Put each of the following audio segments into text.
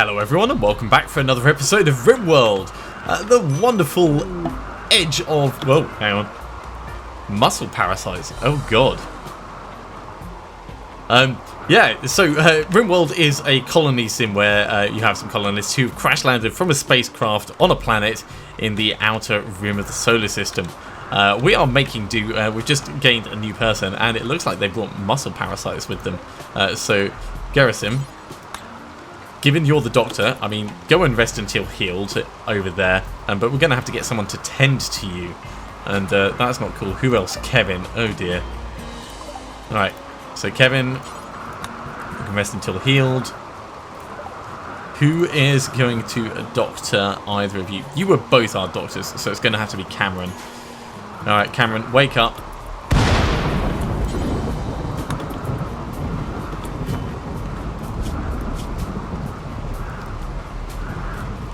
Hello everyone and welcome back for another episode of RimWorld. The wonderful edge of... Whoa, hang on. Muscle parasites. Oh god. RimWorld is a colony sim where you have some colonists who've crash landed from a spacecraft on a planet in the outer rim of the solar system. We are making do. We've just gained a new person and it looks like they brought muscle parasites with them. So, Gerasim, given you're the doctor, I mean, go and rest until healed over there. But we're going to have to get someone to tend to you. And that's not cool. Who else? Kevin. Oh dear. Alright, so Kevin, you can rest until healed. Who is going to doctor either of you? You were both our doctors, so it's going to have to be Cameron. Alright, Cameron, wake up.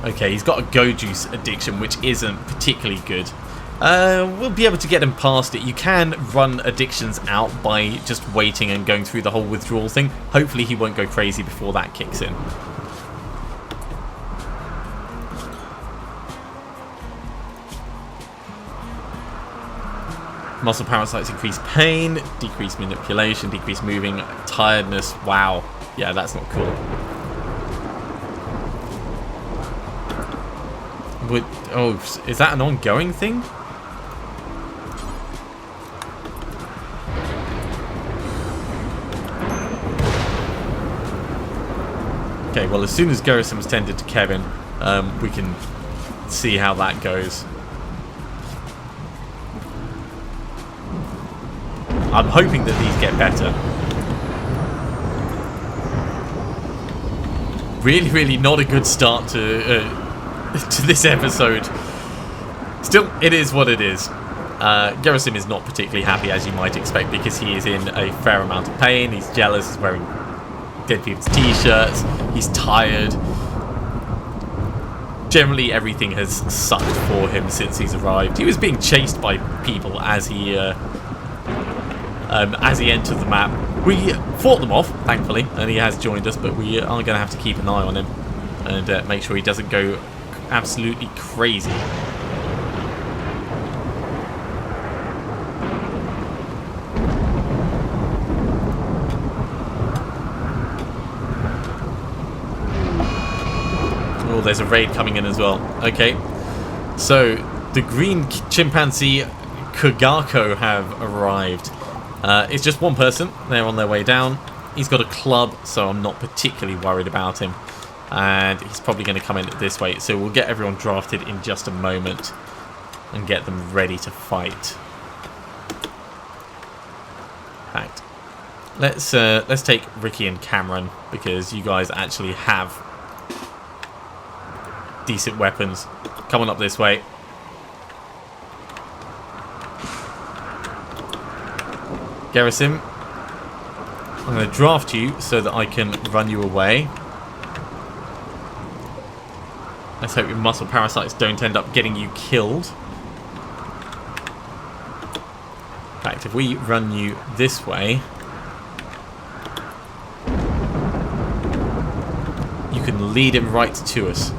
Okay, he's got a go juice addiction, which isn't particularly good. We'll be able to get him past it. You can run addictions out by just waiting and going through the whole withdrawal thing. Hopefully he won't go crazy before that kicks in. Muscle parasites increase pain, decrease manipulation, decrease moving, tiredness. Wow. Yeah, that's not cool. Oh, is that an ongoing thing? Okay, well, as soon as Gerasim's tended to Kevin, we can see how that goes. I'm hoping that these get better. Really, really not a good start to this episode. Still, it is what it is. Gerasim is not particularly happy, as you might expect, because he is in a fair amount of pain. He's jealous, he's wearing dead people's t-shirts, he's tired. Generally, everything has sucked for him since he's arrived. He was being chased by people as he entered the map. We fought them off, thankfully, and he has joined us, but we are going to have to keep an eye on him and make sure he doesn't go absolutely crazy. Oh, there's a raid coming in as well. Okay, so the green chimpanzee Kagako have arrived. It's just one person. They're on their way down. He's got a club, so I'm not particularly worried about him. And he's probably going to come in this way. So we'll get everyone drafted in just a moment and get them ready to fight. In fact, let's take Ricky and Cameron, because you guys actually have decent weapons. Come on up this way. Gerasim, I'm going to draft you so that I can run you away. Let's hope your muscle parasites don't end up getting you killed. In fact, if we run you this way, you can lead him right to us.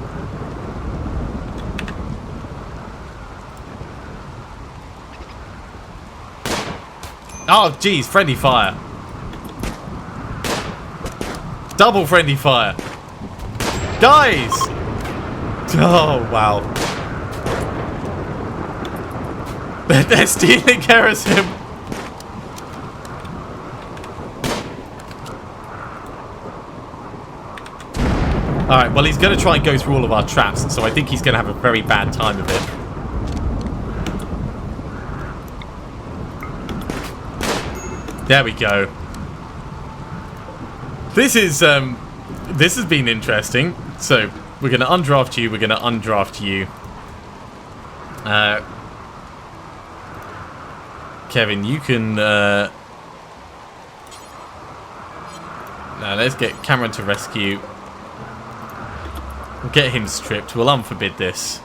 Oh, geez, friendly fire. Double friendly fire. Guys! Oh, wow. They're stealing Gerasim. Alright, well, he's going to try and go through all of our traps, so I think he's going to have a very bad time of it. There we go. This has been interesting. So we're going to undraft you. We're going to undraft you. Kevin, you can. Now let's get Cameron to rescue. We'll get him stripped. We'll unforbid this.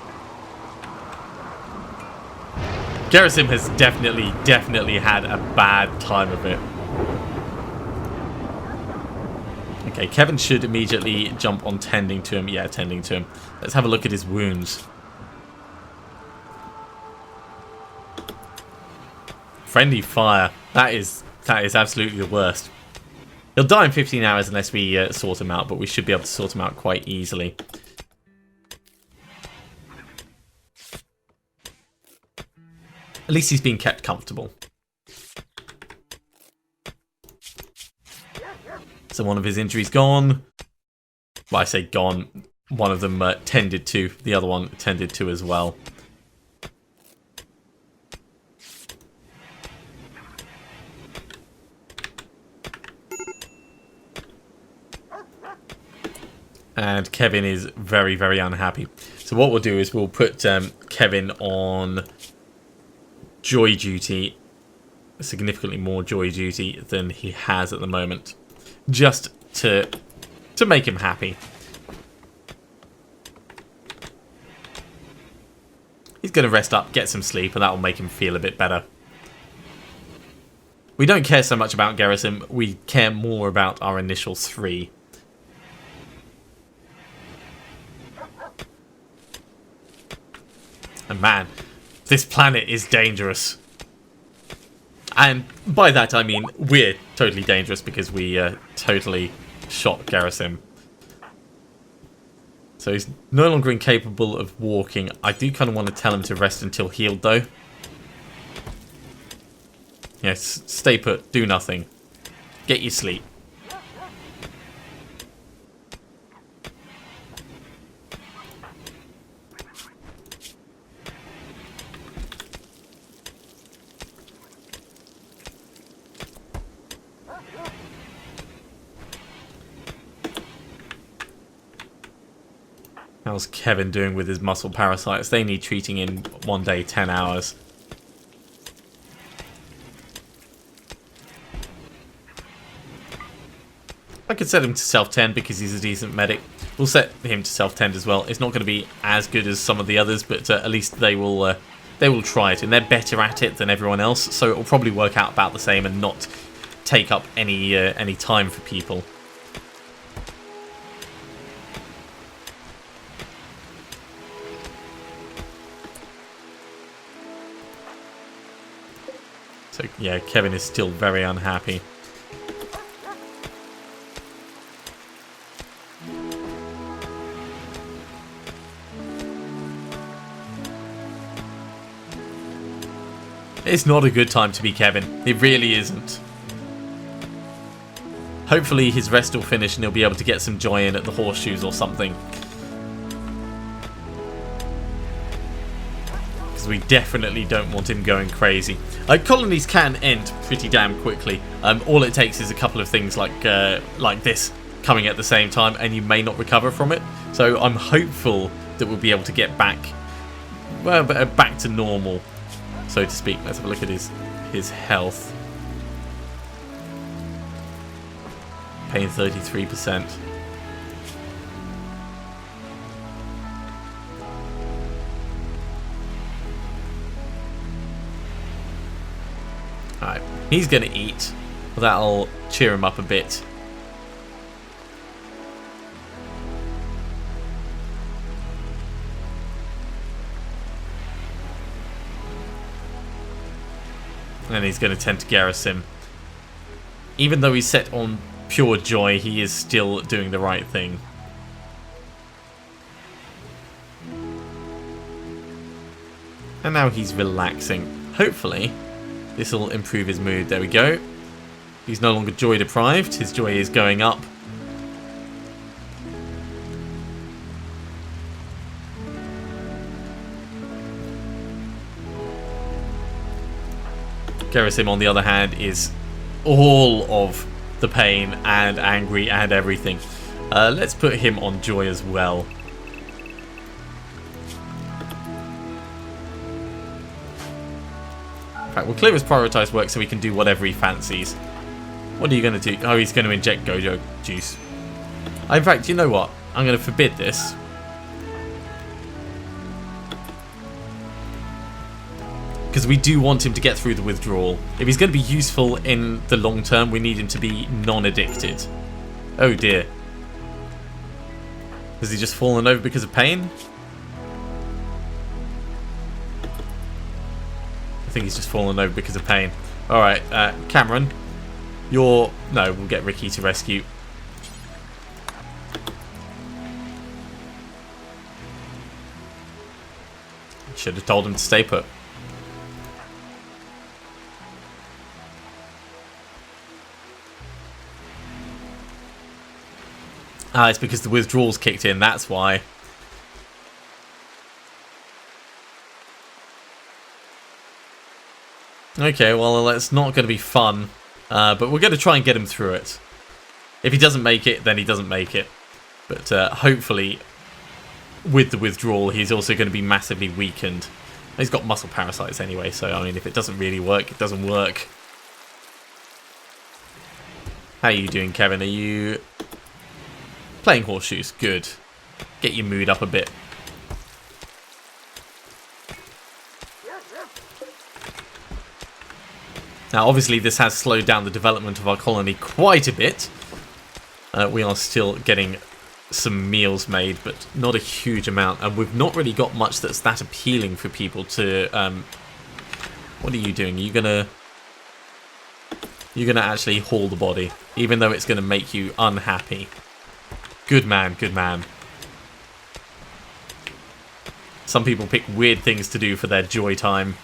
Gerasim has definitely had a bad time of it. Okay, Kevin should immediately jump on tending to him. Yeah, tending to him. Let's have a look at his wounds. Friendly fire. That is absolutely the worst. He'll die in 15 hours unless we sort him out, but we should be able to sort him out quite easily. At least he's being kept comfortable. So one of his injuries gone. Well, I say gone. One of them tended to. The other one tended to as well. And Kevin is very, very unhappy. So what we'll do is we'll put Kevin on joy duty. Significantly more joy duty than he has at the moment. Just to make him happy. He's going to rest up, get some sleep, and that will make him feel a bit better. We don't care so much about Garrison. We care more about our initial 3. And man, this planet is dangerous. And by that I mean we're totally dangerous because we totally shot Garrison. So he's no longer incapable of walking. I do kind of want to tell him to rest until healed though. Yes, stay put, do nothing. Get your sleep. How's Kevin doing with his muscle parasites? They need treating in 1 day, 10 hours. I could set him to self-tend because he's a decent medic. We'll set him to self-tend as well. It's not going to be as good as some of the others, but at least they will try it, and they're better at it than everyone else. So it will probably work out about the same and not take up any time for people. So yeah, Kevin is still very unhappy. It's not a good time to be Kevin. It really isn't. Hopefully his rest will finish and he'll be able to get some joy in at the horseshoes or something. Because we definitely don't want him going crazy. Colonies can end pretty damn quickly. All it takes is a couple of things like this coming at the same time and you may not recover from it. So I'm hopeful that we'll be able to get back to normal, so to speak. Let's have a look at his health. Pain 33%. Alright, he's going to eat. That'll cheer him up a bit. And he's going to tend to garrison. Even though he's set on pure joy, he is still doing the right thing. And now he's relaxing. Hopefully, this will improve his mood. There we go. He's no longer joy deprived. His joy is going up. Gerasim, on the other hand, is all of the pain and angry and everything. Let's put him on joy as well. In fact, we'll clear his prioritized work so he can do whatever he fancies. What are you going to do? Oh, he's going to inject Gojo juice. In fact, you know what? I'm going to forbid this. Because we do want him to get through the withdrawal. If he's going to be useful in the long term, we need him to be non-addicted. Oh dear. Has he just fallen over because of pain? I think he's just fallen over because of pain. Alright, Cameron. No, we'll get Ricky to rescue. Should have told him to stay put. Ah, it's because the withdrawals kicked in, that's why. Okay, well, it's not going to be fun, but we're going to try and get him through it. If he doesn't make it, then he doesn't make it. But hopefully, with the withdrawal, he's also going to be massively weakened. He's got muscle parasites anyway, so, I mean, if it doesn't really work, it doesn't work. How are you doing, Kevin? Are you playing horseshoes? Good. Get your mood up a bit. Now, obviously, this has slowed down the development of our colony quite a bit. We are still getting some meals made, but not a huge amount. And we've not really got much that's that appealing for people to... what are you doing? You're gonna actually haul the body, even though it's going to make you unhappy. Good man, good man. Some people pick weird things to do for their joy time.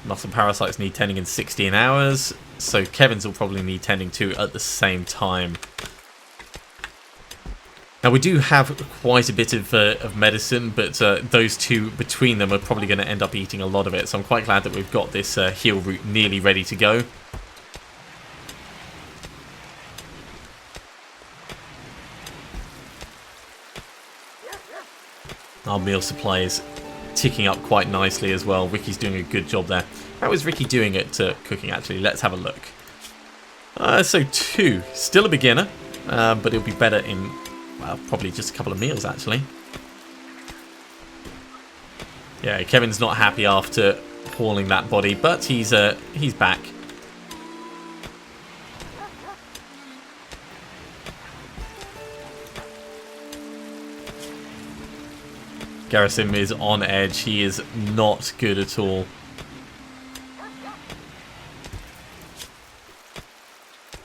Muscle parasites need tending in 16 hours, so Kevin's will probably need tending to at the same time. Now we do have quite a bit of medicine, but those two between them are probably going to end up eating a lot of it, so I'm quite glad that we've got this heal route nearly ready to go. Our meal supply is ticking up quite nicely as well. Ricky's doing a good job there. How is Ricky doing at cooking, actually? Let's have a look. So 2. Still a beginner, but it'll be better in, well, probably just a couple of meals, actually. Yeah, Kevin's not happy after hauling that body, but he's back. Garrison is on edge. He is not good at all.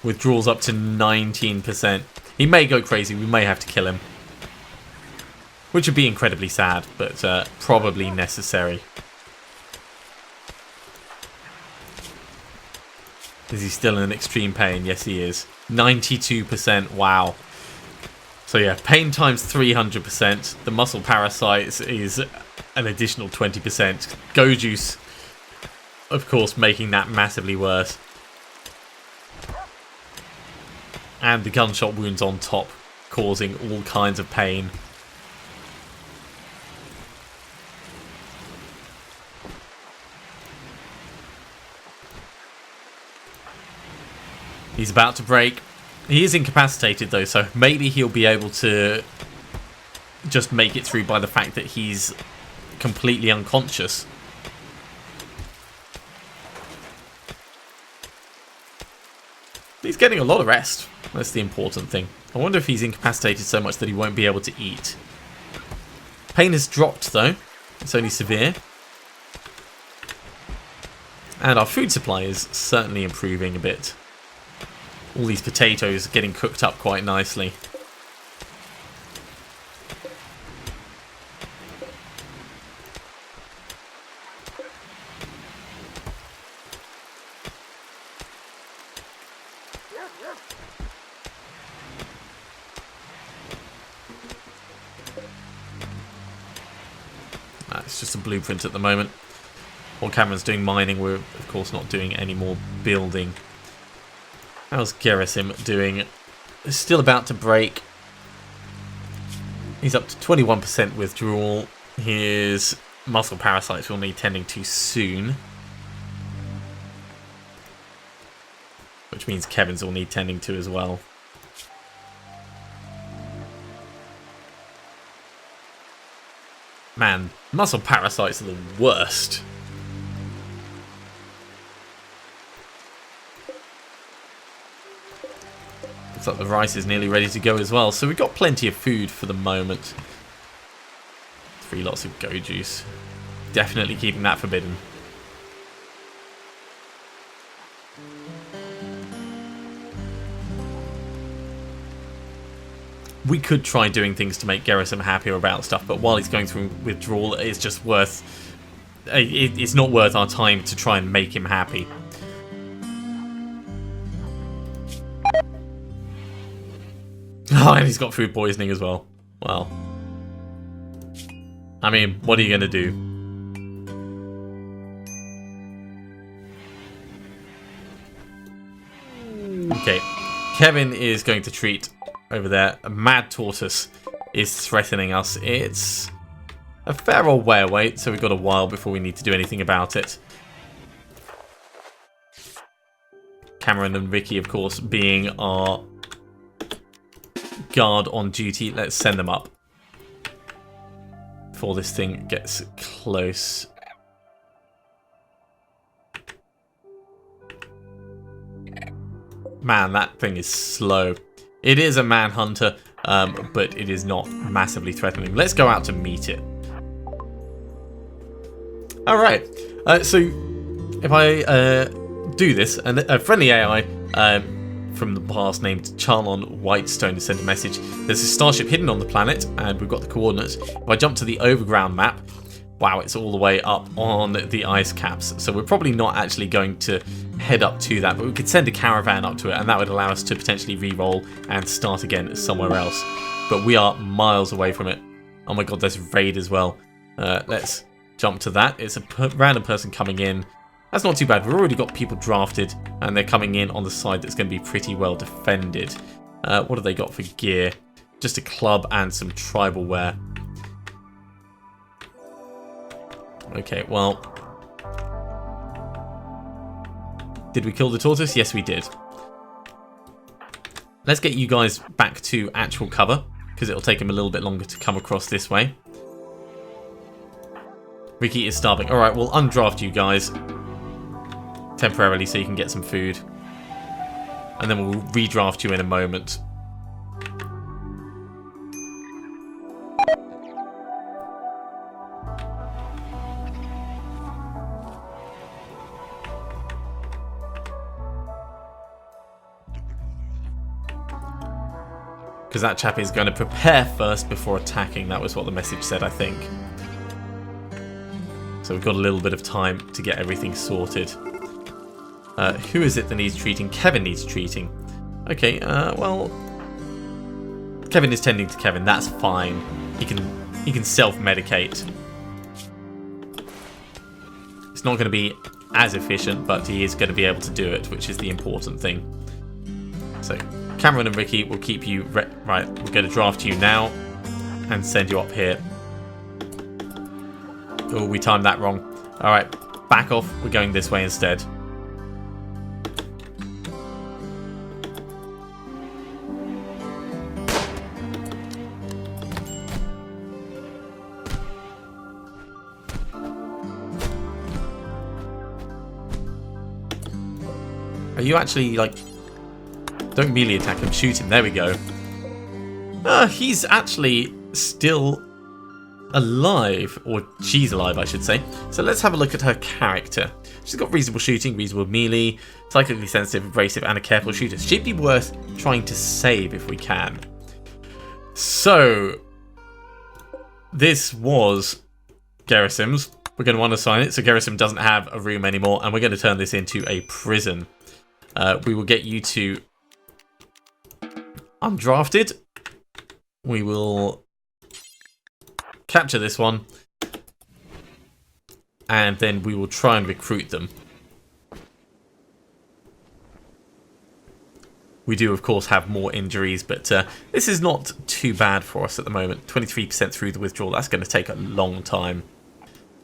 Withdrawals up to 19%. He may go crazy. We may have to kill him. Which would be incredibly sad, but probably necessary. Is he still in extreme pain? Yes, he is. 92%. Wow. So yeah, pain times 300%. The muscle parasites is an additional 20%. Go juice, of course, making that massively worse. And the gunshot wounds on top, causing all kinds of pain. He's about to break. He is incapacitated though, so maybe he'll be able to just make it through by the fact that he's completely unconscious. He's getting a lot of rest. That's the important thing. I wonder if he's incapacitated so much that he won't be able to eat. Pain has dropped though. It's only severe. And our food supply is certainly improving a bit. All these potatoes are getting cooked up quite nicely. It's just a blueprint at the moment. While Cameron's doing mining, we're of course not doing any more building. How's Gerasim doing? Still about to break. He's up to 21% withdrawal. His muscle parasites will need tending to soon. which means Kevin's will need tending to as well. Man, muscle parasites are the worst. Looks like the rice is nearly ready to go as well, so we've got plenty of food for the moment. 3 lots of go juice. Definitely keeping that forbidden. We could try doing things to make Gerasim happier about stuff, but while he's going through withdrawal, it's just worth... It's not worth our time to try and make him happy. Oh, and he's got food poisoning as well. Well. I mean, what are you going to do? Okay. Kevin is going to treat over there. A mad tortoise is threatening us. It's a fair old way away, so we've got a while before we need to do anything about it. Cameron and Ricky, of course, being our guard on duty. Let's send them up before this thing gets close. Man, that thing is slow. It is a manhunter, but it is not massively threatening. Let's go out to meet it. Alright, so if I do this, and a friendly AI from the past named Charlon Whitestone has sent a message. There's a starship hidden on the planet, and we've got the coordinates. If I jump to the overground map, wow, it's all the way up on the ice caps. So we're probably not actually going to head up to that, but we could send a caravan up to it, and that would allow us to potentially re-roll and start again somewhere else. But we are miles away from it. Oh my god, there's raid as well. Let's jump to that. It's a random person coming in. That's not too bad. We've already got people drafted, and they're coming in on the side that's going to be pretty well defended. What have they got for gear? Just a club and some tribal wear. Okay, well... Did we kill the tortoise? Yes, we did. Let's get you guys back to actual cover, because it'll take him a little bit longer to come across this way. Ricky is starving. Alright, we'll undraft you guys temporarily so you can get some food. And then we'll redraft you in a moment. Because that chap is going to prepare first before attacking. That was what the message said, I think. So we've got a little bit of time to get everything sorted. Who is it that needs treating? Kevin needs treating. Okay, well... Kevin is tending to Kevin. That's fine. He can self-medicate. It's not going to be as efficient, but he is going to be able to do it, which is the important thing. So... Cameron and Ricky will keep you... Right, we're going to draft you now and send you up here. Oh, we timed that wrong. Alright, back off. We're going this way instead. Are you actually, like... Don't melee attack him, shoot him. There we go. He's actually still alive. Or she's alive, I should say. So let's have a look at her character. She's got reasonable shooting, reasonable melee, psychically sensitive, abrasive, and a careful shooter. She'd be worth trying to save if we can. So, this was Gerasim's. We're going to unassign it, so Gerasim doesn't have a room anymore, and we're going to turn this into a prison. We will get you to... undrafted. We will capture this one, and then we will try and recruit them. We do, of course, have more injuries, but this is not too bad for us at the moment. 23% through the withdrawal. That's going to take a long time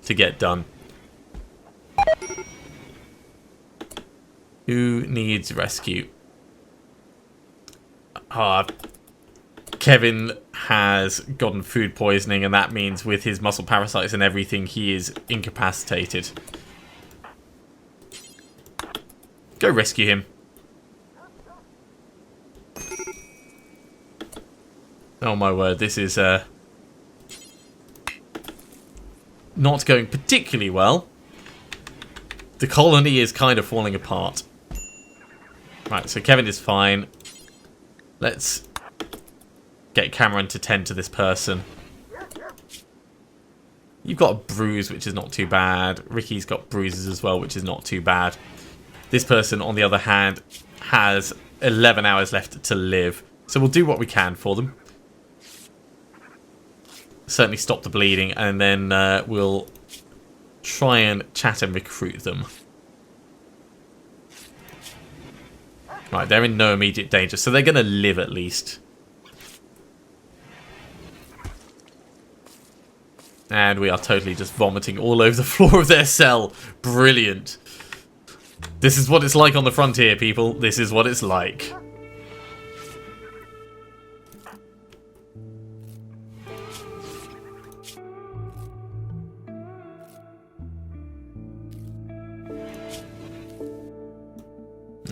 to get done. Who needs rescue? Kevin has gotten food poisoning, and that means with his muscle parasites and everything, he is incapacitated. Go rescue him. Oh my word, this is not going particularly well. The colony is kind of falling apart. Right, so Kevin is fine. Let's get Cameron to tend to this person. You've got a bruise, which is not too bad. Ricky's got bruises as well, which is not too bad. This person, on the other hand, has 11 hours left to live. So we'll do what we can for them. Certainly stop the bleeding, and then we'll try and chat and recruit them. Right, they're in no immediate danger, so they're going to live at least. And we are totally just vomiting all over the floor of their cell. Brilliant. This is what it's like on the frontier, people. This is what it's like.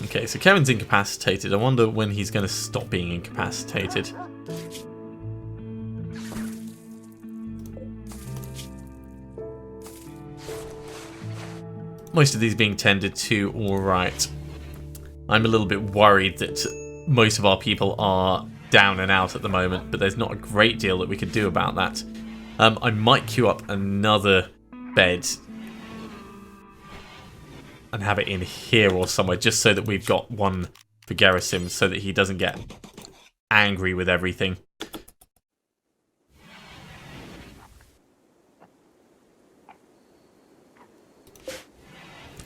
Okay, so Kevin's incapacitated. I wonder when he's going to stop being incapacitated. Most of these being tended to alright. I'm a little bit worried that most of our people are down and out at the moment, but there's not a great deal that we could do about that. I might queue up another bed and have it in here or somewhere, just so that we've got one for Gerasim, so that he doesn't get angry with everything.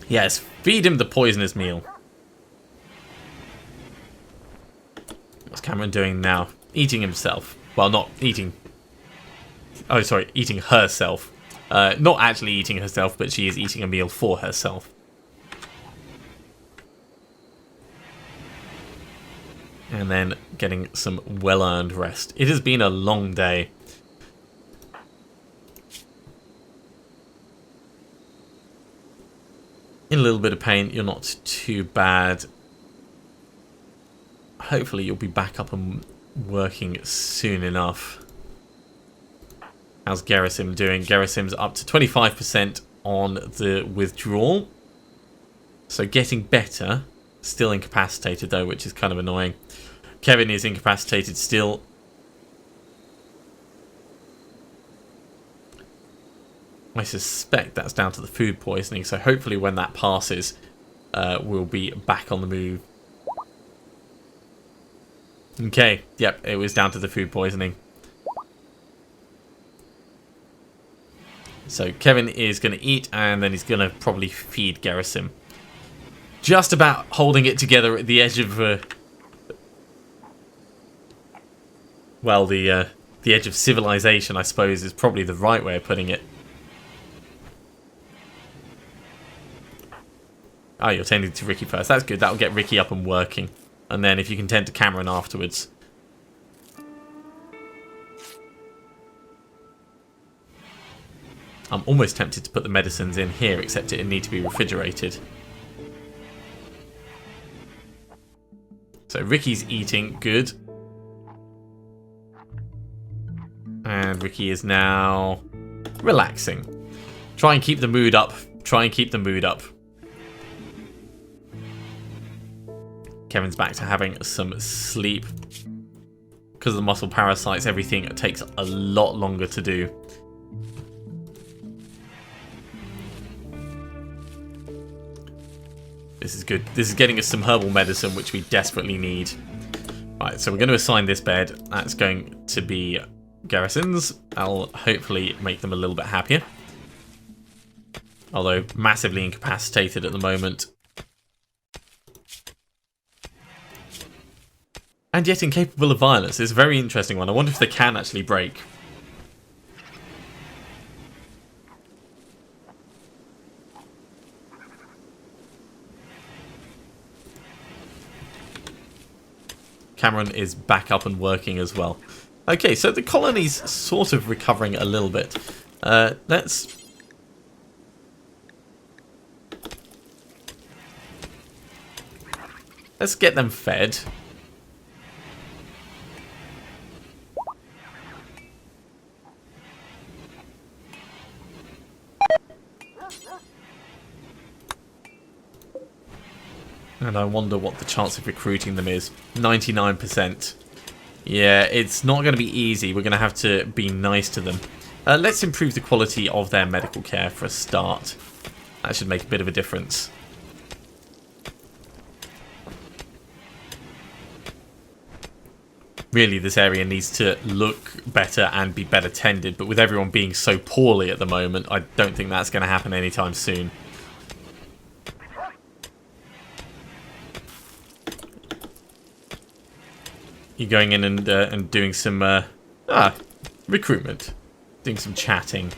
Yes, feed him the poisonous meal. What's Cameron doing now? Eating himself. Well, not eating... Oh, sorry, eating herself. Not actually eating herself, but she is eating a meal for herself. And then getting some well-earned rest. It has been a long day. In a little bit of pain, you're not too bad. Hopefully you'll be back up and working soon enough. How's Gerasim doing? Gerasim's up to 25% on the withdrawal. So getting better. Still incapacitated though, which is kind of annoying. Kevin is incapacitated still. I suspect that's down to the food poisoning, so hopefully when that passes, we'll be back on the move. Okay, yep, it was down to the food poisoning. So Kevin is going to eat, and then he's going to probably feed Gerasim. Just about holding it together at the edge of... well, the edge of civilization, I suppose, is probably the right way of putting it. Oh, you're tending to Ricky first. That's good. That'll get Ricky up and working. And then if you can tend to Cameron afterwards. I'm almost tempted to put the medicines in here, except it need to be refrigerated. So Ricky's eating. Good. And Ricky is now relaxing. Try and keep the mood up. Try and keep the mood up. Kevin's back to having some sleep. Because of the muscle parasites, everything takes a lot longer to do. This is good. This is getting us some herbal medicine, which we desperately need. Right, so we're going to assign this bed. That's going to be Gerasim's. That'll hopefully make them a little bit happier. Although massively incapacitated at the moment. And yet incapable of violence. It's a very interesting one. I wonder if they can actually break. Cameron is back up and working as well. Okay, so the colony's sort of recovering a little bit. Let's get them fed. And I wonder what the chance of recruiting them is. 99%. Yeah, it's not going to be easy. We're going to have to be nice to them. Let's improve the quality of their medical care for a start. That should make a bit of a difference. Really, this area needs to look better and be better tended, but with everyone being so poorly at the moment, I don't think that's going to happen anytime soon. You're going in and doing some recruitment, doing some chatting.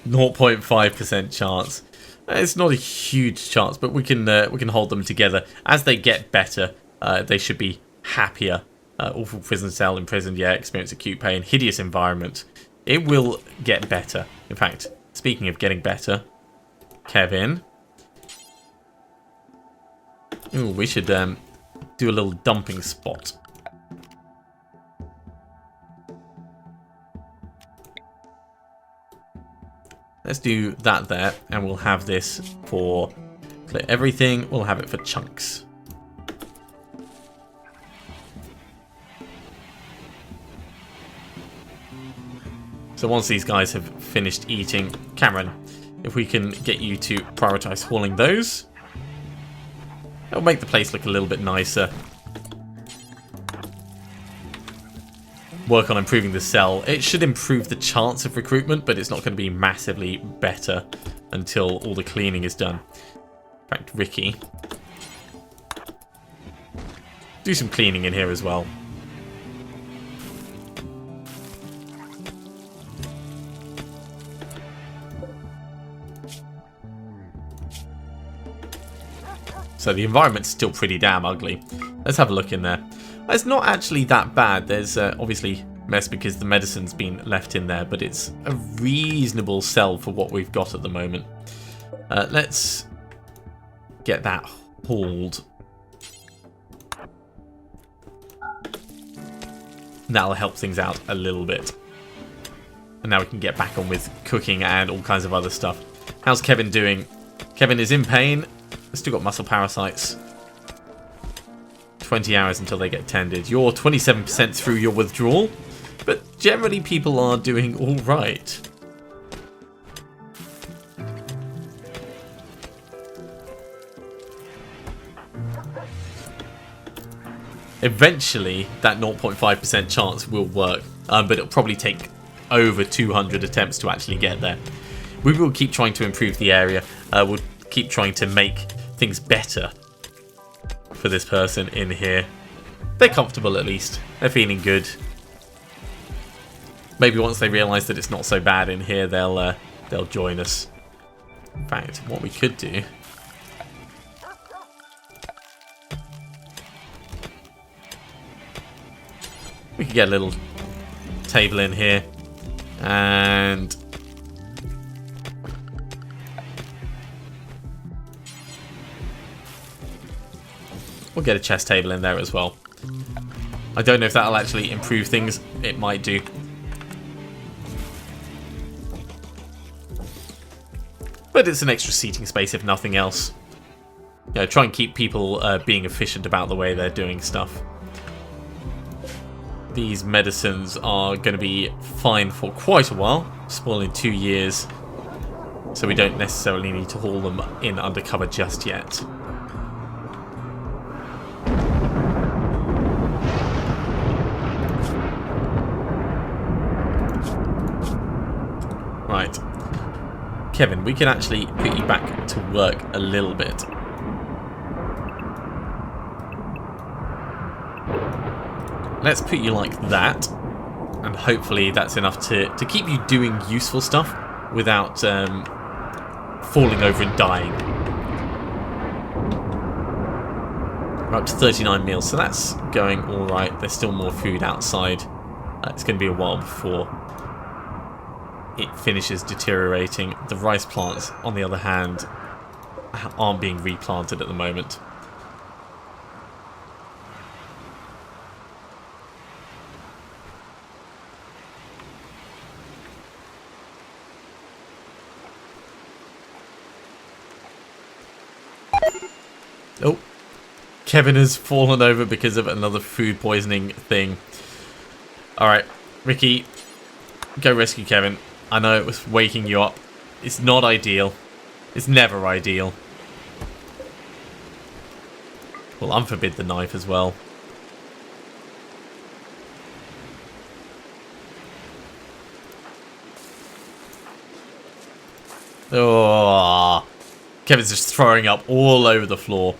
.5% chance. It's not a huge chance, but we can hold them together. As they get better, they should be happier. Awful prison cell, imprisoned, yeah, experience acute pain, hideous environment. It will get better. In fact, speaking of getting better, Kevin. Ooh, we should do a little dumping spot. Let's do that there, and we'll have this for clear everything. We'll have it for chunks. So once these guys have finished eating, Cameron, if we can get you to prioritize hauling those, it'll make the place look a little bit nicer. Work on improving the cell. It should improve the chance of recruitment, but it's not going to be massively better until all the cleaning is done. In fact, Ricky, do some cleaning in here as well. So the environment's still pretty damn ugly. Let's have a look in there. It's not actually that bad. There's obviously mess because the medicine's been left in there, but it's a reasonable cell for what we've got at the moment. Let's get that hauled. That'll help things out a little bit. And now we can get back on with cooking and all kinds of other stuff. How's Kevin doing? Kevin is in pain. Still got muscle parasites. 20 hours until they get tended. You're 27% through your withdrawal, but generally people are doing all right. Eventually, that 0.5% chance will work, but it'll probably take over 200 attempts to actually get there. We will keep trying to improve the area. We'll keep trying to make things better for this person in here. They're comfortable at least. They're feeling good. Maybe once they realise that it's not so bad in here, they'll join us. In fact, what we could do, we could get a little table in here, and we'll get a chess table in there as well. I don't know if that'll actually improve things. It might do. But it's an extra seating space if nothing else. You know, try and keep people being efficient about the way they're doing stuff. These medicines are going to be fine for quite a while. Spoil in 2 years. So we don't necessarily need to haul them in undercover just yet. Right. Kevin, we can actually put you back to work a little bit. Let's put you like that, and hopefully that's enough to keep you doing useful stuff without falling over and dying. We're up to 39 meals, so that's going alright. There's still more food outside. It's going to be a while before it finishes deteriorating. The rice plants, on the other hand, aren't being replanted at the moment. Oh, Kevin has fallen over because of another food poisoning thing. Alright, Ricky, go rescue Kevin. I know it was waking you up. It's not ideal. It's never ideal. We'll unforbid the knife as well. Oh, Kevin's just throwing up all over the floor.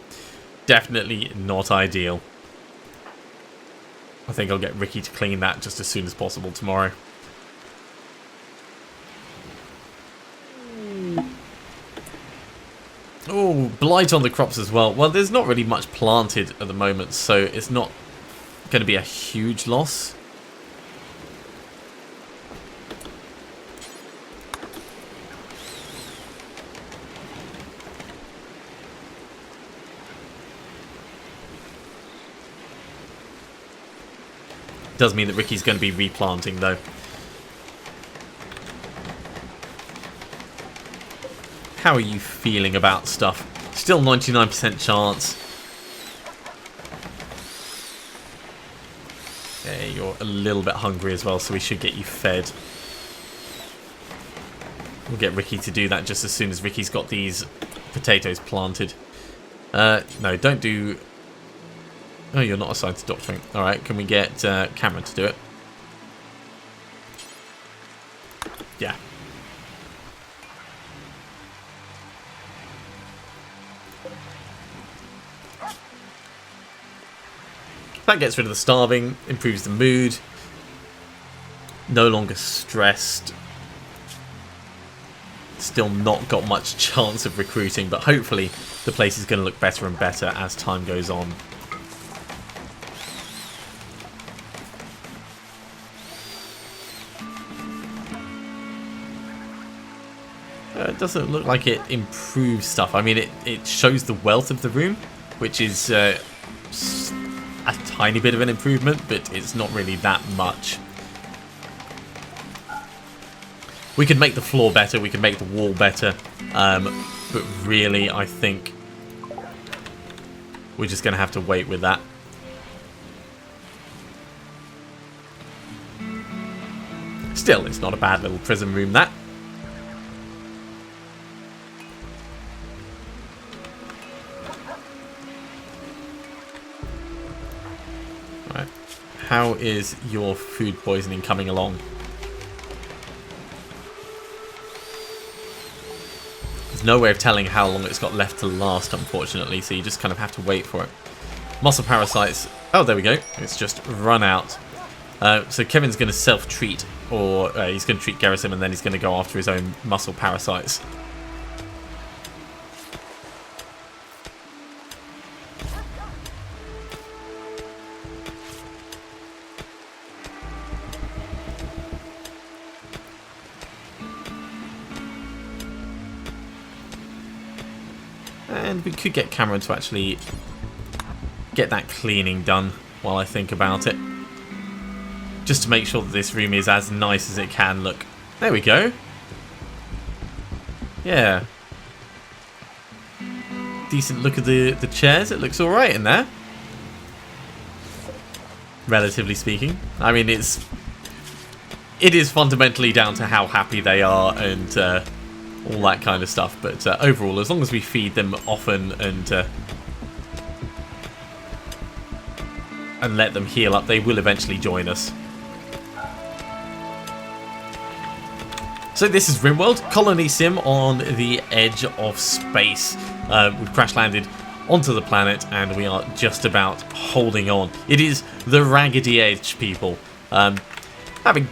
Definitely not ideal. I think I'll get Ricky to clean that just as soon as possible tomorrow. Oh, blight on the crops as well. Well, there's not really much planted at the moment, so it's not going to be a huge loss. Does mean that Ricky's going to be replanting though. How are you feeling about stuff? Still 99% chance. Yeah, you're a little bit hungry as well, so we should get you fed. We'll get Ricky to do that just as soon as Ricky's got these potatoes planted. No, don't do... Oh, you're not assigned to doctoring. Alright, can we get Cameron to do it? Yeah. That gets rid of the starving, improves the mood. No longer stressed. Still not got much chance of recruiting, but hopefully the place is going to look better and better as time goes on. It doesn't look like it improves stuff. I mean, it shows the wealth of the room, which is a tiny bit of an improvement, but it's not really that much. We could make the floor better, we could make the wall better, but really I think we're just going to have to wait with that. Still, it's not a bad little prison room, that. Right. How is your food poisoning coming along? There's no way of telling how long it's got left to last, unfortunately, so you just kind of have to wait for it. Muscle parasites. Oh, there we go. It's just run out. So Kevin's going to self-treat, or he's going to treat Garrison, and then he's going to go after his own muscle parasites. And we could get Cameron to actually get that cleaning done while I think about it. Just to make sure that this room is as nice as it can look. There we go. Yeah. Decent look at the chairs. It looks alright in there. Relatively speaking. I mean, it is fundamentally down to how happy they are and all that kind of stuff. But overall, as long as we feed them often and let them heal up, they will eventually join us. So this is RimWorld, colony sim on the edge of space. We've crash landed onto the planet and we are just about holding on. It is the raggedy edge, people. Having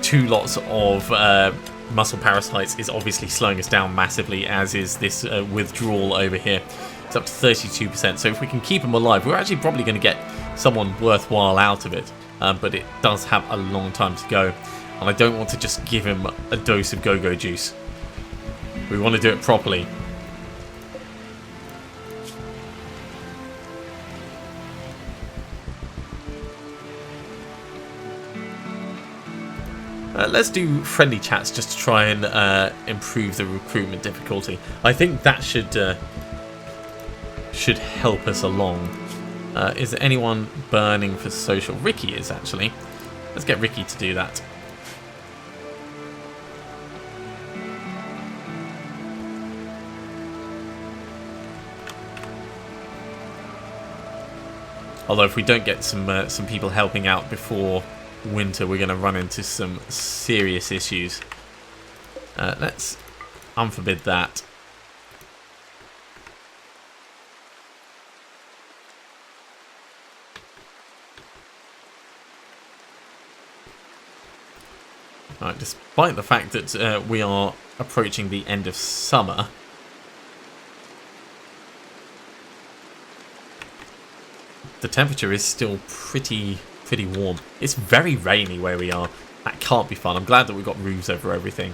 two lots of muscle parasites is obviously slowing us down massively, as is this withdrawal over here. It's up to 32%, so if we can keep them alive, we're actually probably going to get someone worthwhile out of it, but it does have a long time to go, and I don't want to just give him a dose of go-go juice. We want to do it properly. Let's do friendly chats just to try and improve the recruitment difficulty. I think that should help us along. Is there anyone burning for social? Ricky is, actually. Let's get Ricky to do that. Although if we don't get some people helping out before winter, we're going to run into some serious issues. Let's unforbid that. Alright, despite the fact that we are approaching the end of summer, the temperature is still pretty warm. It's very rainy where we are. That can't be fun. I'm glad that we've got roofs over everything.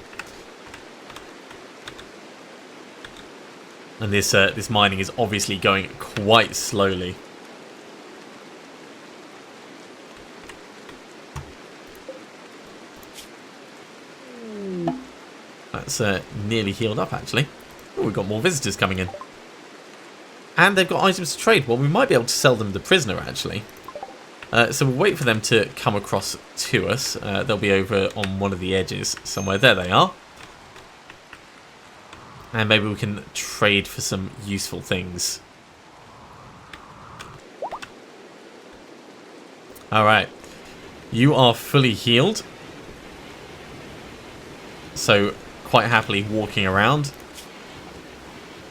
And this mining is obviously going quite slowly. That's nearly healed up, actually. Oh, we've got more visitors coming in. And they've got items to trade. Well, we might be able to sell them the prisoner, actually. So we'll wait for them to come across to us. They'll be over on one of the edges somewhere. There they are. And maybe we can trade for some useful things. Alright. You are fully healed. So, quite happily walking around.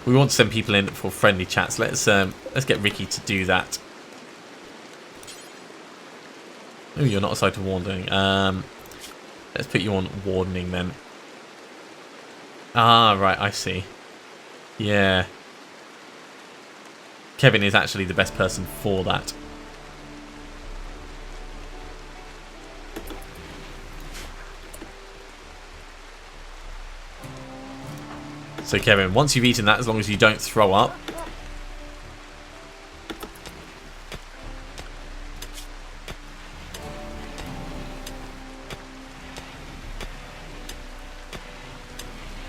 We want to send people in for friendly chats. Let's get Ricky to do that. Oh, you're not assigned to wardening. Let's put you on wardening then. Ah, right, I see. Yeah. Kevin is actually the best person for that. So Kevin, once you've eaten that, as long as you don't throw up.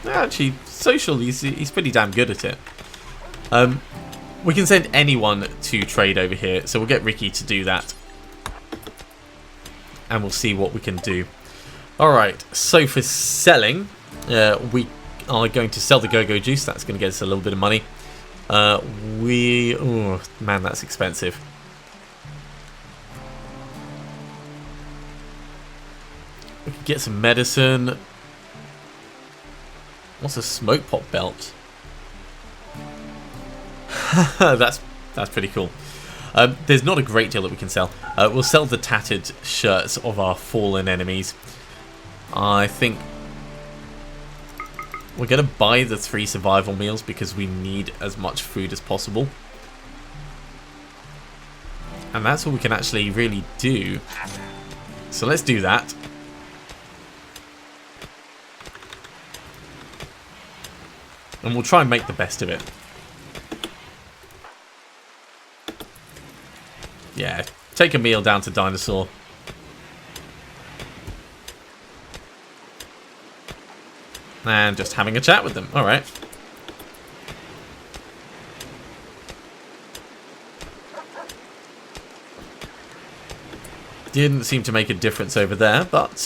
Actually, social, he's pretty damn good at it. We can send anyone to trade over here, so we'll get Ricky to do that. And we'll see what we can do. Alright, so for selling, we are going to sell the go-go juice. That's going to get us a little bit of money. Oh, man, that's expensive. We could get some medicine. What's a smoke pot belt? that's pretty cool. There's not a great deal that we can sell. We'll sell the tattered shirts of our fallen enemies. I think we're going to buy the 3 survival meals because we need as much food as possible. And that's all we can actually really do. So let's do that. And we'll try and make the best of it. Yeah, take a meal down to Dinosaur. And just having a chat with them. Alright. Didn't seem to make a difference over there, but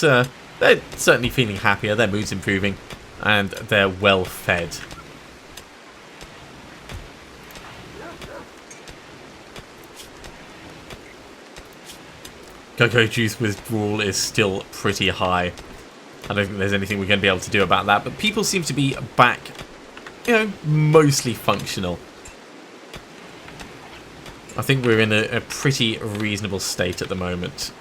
they're certainly feeling happier. Their mood's improving. And they're well fed. Go-Go Juice withdrawal is still pretty high. I don't think there's anything we're going to be able to do about that. But people seem to be back, you know, mostly functional. I think we're in a pretty reasonable state at the moment.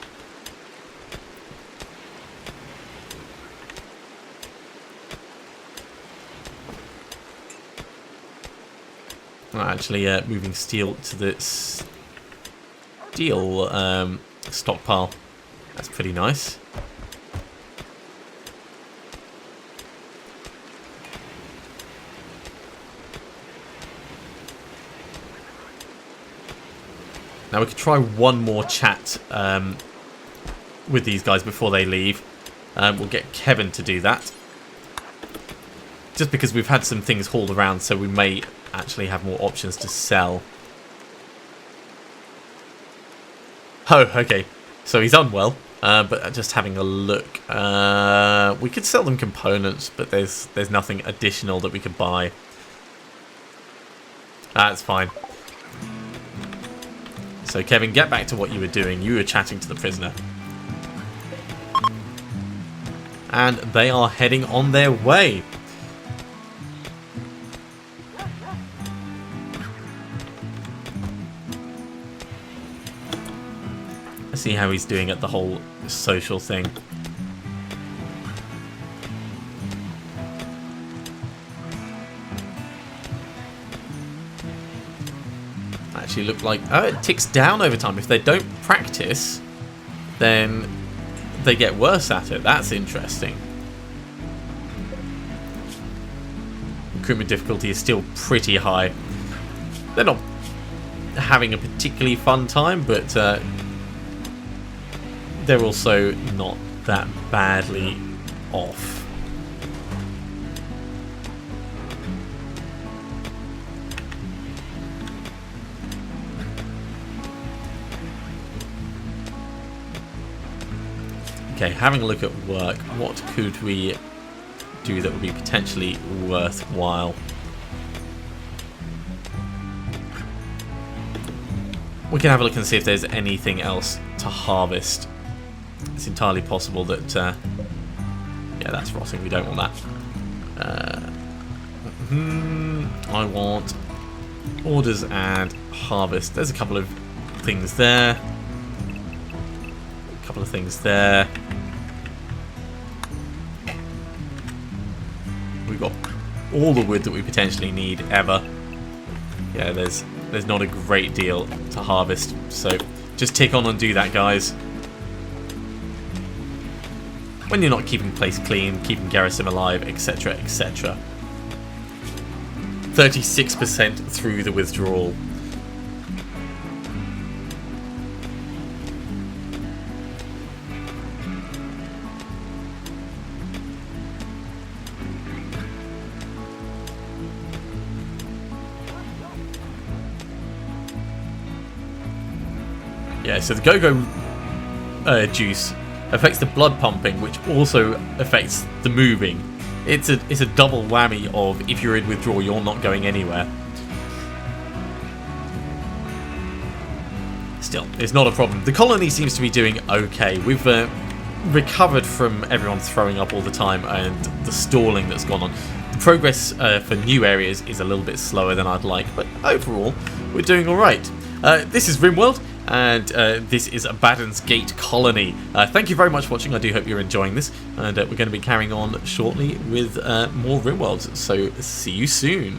Actually, moving steel to the steel stockpile. That's pretty nice. Now we could try one more chat with these guys before they leave. We'll get Kevin to do that. Just because we've had some things hauled around, so we may actually have more options to sell. Oh, okay. So he's unwell, but just having a look. We could sell them components, but there's nothing additional that we could buy. That's fine. So Kevin, get back to what you were doing. You were chatting to the prisoner. And they are heading on their way. Let's see how he's doing at the whole social thing. Actually look like, oh, it ticks down over time. If they don't practice, then they get worse at it. That's interesting. Recruitment difficulty is still pretty high. They're not having a particularly fun time, but they're also not that badly off. Okay, having a look at work, what could we do that would be potentially worthwhile? We can have a look and see if there's anything else to harvest. It's entirely possible that... yeah, that's rotting. We don't want that. I want orders and harvest. There's a couple of things there. A couple of things there. We've got all the wood that we potentially need ever. Yeah, there's not a great deal to harvest, so just tick on and do that, guys. When you're not keeping the place clean, keeping garrison alive, etc, etc. 36% through the withdrawal. Yeah, so the go-go juice affects the blood pumping, which also affects the moving. It's a double whammy of, if you're in withdrawal, you're not going anywhere. Still, it's not a problem. The colony seems to be doing okay. We've recovered from everyone throwing up all the time and the stalling that's gone on. The progress for new areas is a little bit slower than I'd like, but overall, we're doing all right. This is RimWorld, and this is Baden's Gate Colony. Thank you very much for watching. I do hope you're enjoying this, and we're going to be carrying on shortly with more RimWorlds, so see you soon.